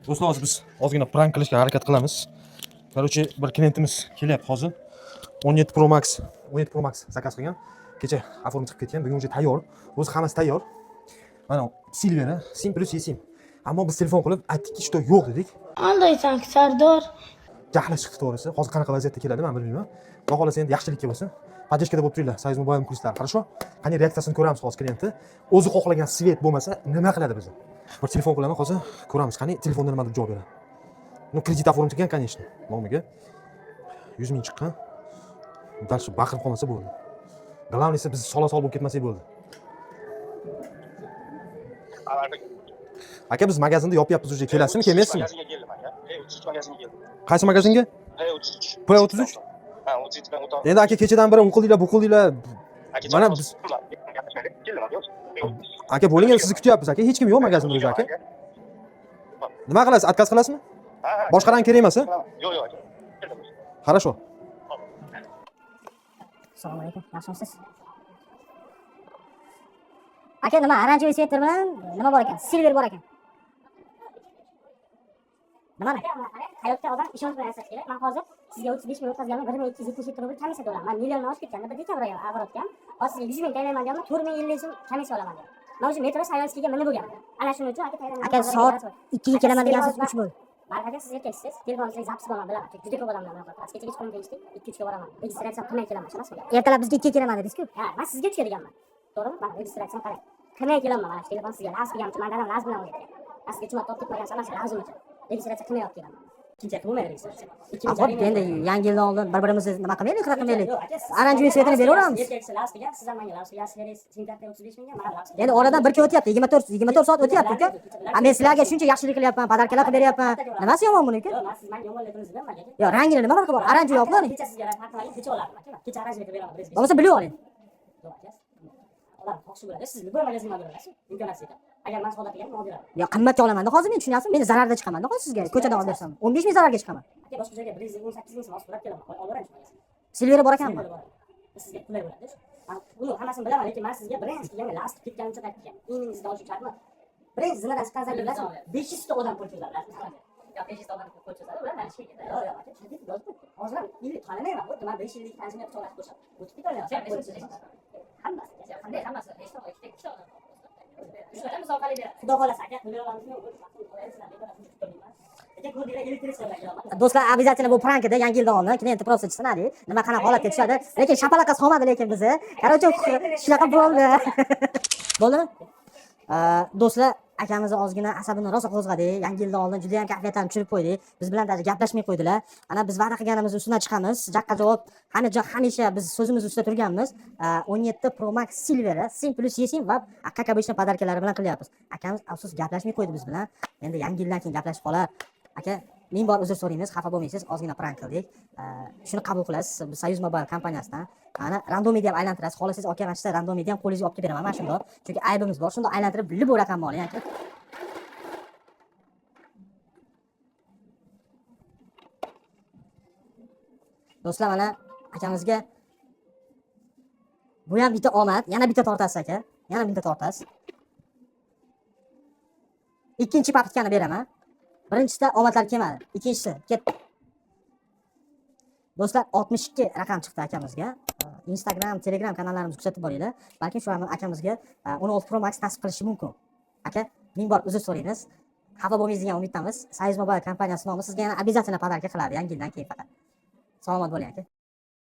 Do'stlar, hozir biz ozgina prank qilishga harakat qilamiz. Короче, bir klientimiz kelyapti hozir. 17 Pro Max, 17 Pro Max zakaz qilgan. Kecha oform chiqib ketgan. Bugun уже tayyor. O'zi hammasi tayyor. Mana Silvera, sim plus sim. Ammo biz telefon qilib aytdikki, что yo'q dedik. Qandaysan Sardor? Jahli chiqdi to'g'risi. Hozir qanaqa vaziyatda keladi, men bilmayman. Xudo xolasa endi yaxshilikka bo'lsin. Поддержкада bo'lib turinglar. Soyuz mobil muxlislar, хорошо? Qani reaksiyasini ko'ramiz hozir klientni. O'zi xohlagan svet bo'lmasa, nima qiladi bizni? Bir telefon qilaman hozir, ko'ramiz. Qani telefonda nima deb javob beradi. Ну, kredit oform chiqqan, конечно. Nomiga 100 ming chiqqan. Dal baqirib qolmasa bo'ldi. Главное biz sola-sol bo'lib ketmasak bo'ldi. Aka, biz magazinda yopyapmiz, уже kelasizmi, kelmaysizmi? Magazinga keldim aka. P33 magazinga keldim. Qaysi magazinga? P33. P33? Ha, 33 dan o'tib. Endi aka, kechadan beri u qildinglar, bu qildinglar. Mana biz keldim aka. aka, bo'ling, sizni kutyapmiz aka. Hech kim yo'q magazinda o'zi aka. Nima qilasiz? Отказ qilasizmi? Boshqadan kerak emas-a? Yo'q, yo'q aka. Хорошо. Assalomu alaykum. Yaxshimisiz? Aka, nima oranжевый sektor bilan nima bor ekan? Silver bor ekan. Nima? Hayotda odam ishonch bilan yashash kerak. Men hozir sizga 35 ming o'tkazganman, 1270 rubl komissiya to'layman. Men milliondan oshib ketganda bir dekabr avratgan. Hozir sizga 100 ming to'layman deyapman, 4050 so'm komissiya olaman deyapman. Men o'sha metro saylanskiga minib bo'lganman. Ana shuning uchun aka soat 2 ga kelaman degansiz 3 bo'ldi. Men aka siz erkaksiz, telefoningizni zapis qilman bilaman. Juda ko'p odamlar bilan qilasiz. Kecha qo'lim tegishdi, 2-3 ga boraman. Registratsiya qilmay kelaman, ishonasizmi? Ertalab bizga 2 ga kelaman dedingiz-ku. Ha, men sizga 3 ga deganman. To'g'rimi? Men registratsiya qilmay. Qilmay kelaman, mana shu telefon sizga lazim deganman. Men dadam lazim bilan o'ylayapti. Sizga chuma topib ketmagan narsa lazim ekan. Registratsiya qilmayapti kelaman. Ikkinchi bo'lmaydi registratsiya. Ikkinchi endi yangi yildan oldin bir-birimizni nima qilmaylik, qilib qilmaylik. Oranжевый sektorni beraveramiz. Erkaksiz lazim degan, siz ham menga lazim degansizlar, sintarda 35 mingga, men lazim. Endi oradan bir kun o'tyapti, 24 soat o'tyapti uka. Men sizlarga shuncha yaxshilik qilyapman, podarkalar qilib beryapman. Nimasi yomon buniki? Yo'q, men siz menga yomonligini bilmagan. Yo, rangini nima farqi bor? Oranжевый yo'qmi? Kecha sizga farqi kecha olardim aka. Kecha oranжевый beraman, birinchi. Bo'lmasa bilib oling. Yo'q aka. Ular xo'sh bo'ladi. Siz bu magazinga berasiz. Imkoniyat ekan. Agar men sodda qilganim olib beraman. Yo, qimmatga olaman-da hozir, men tushunyapsizmi? Men zararda chiqaman-da hozir sizga. Ko'chadan olib bersam 15 ming zararga chiqaman. Aka, boshqa joyga 118 ming so'm olib kelaman. Olaveramiz. Silvera bor ekanmi? Sizga qulay bo'ladi. Buni hammasini bilaman, lekin men sizga birinchi kelgan last ketganimcha aytgan. Ingingizni olish shartmi? Birinchi zinadan chiqqan bilasizmi? 500 ta odam ko'chizlar. Yo, 500 ta odam ko'chizlar. Ular mana shu yerda. Yo'q, yo'q, aka, chizib yozib. Hozir ham tanlamayman. Xuddi men 5 yillik tanzimga cho'lashib qo'sham. O'tib ketaveradi. Hammasi, qanday hammasi? Hech narsa ikkita odam. Shunday musobaqali beradi. Xudo xolasa aka, millionlarni do'stlar, обязательно bu prankida yangi yildan oldin klient просто tushunadi. Nima qanaqa holatga tushadi. Lekin shapalaqa solmadi lekin bizni. Короче, shunaqa bo'ldi. Bo'ldimi? Do'stlar, akamizni ozgina asabini rosa qo'zg'adik. Yangi yildan oldin juda ham kayfiyatini tushirib qo'ydik. Biz bilan даже gaplashmay qo'ydilar. Ana biz va'da qilganimiz ustidan chiqamiz. Jaqqa javob hamisha biz so'zimiz ustida turganmiz. 17 Pro Max Silver, sim plus sim va aka обычно podarkalari bilan qilyapmiz. Akamiz afsus gaplashmay qo'ydi biz bilan. Endi yangi yildan keyin gaplashib qolar. Aka, ming bor uzr so'raymiz, xafa bo'lmaysiz, ozgina prank qildik. Shuni qabul qilasiz, biz Soyuz Mobile kompaniyasidan. Ana randomiy deb aylantirasiz. Xohlasangiz aka mana shu randomiy ham qo'lingizga olib beraman. Mana shundoq. Chunki aybimiz bor. Shundoq aylantirib bilib bu raqamni oling aka. Do'stlar, mana akamizga bu ham bitta omad, yana bitta tortasiz aka. Yana bitta tortasiz. Ikkinchi papitkani beraman. Birinchisida omadlar kelmadi. Ikkinchisi ketdi. Do'stlar, 62 raqam chiqdi akamizga. Instagram, Telegram kanallarimizni kuzatib boringlar. Balki shu akamizga 16 Pro Max nasib qilishi mumkin. Aka, ming bor uzr so'raymiz. Xafa bo'lmaysiz degan umiddamiz. Soyuz Mobile kompaniyasi nomi sizga yana обязательно podarka qiladi yangi yildan keyin faqat. Salomat bo'ling aka.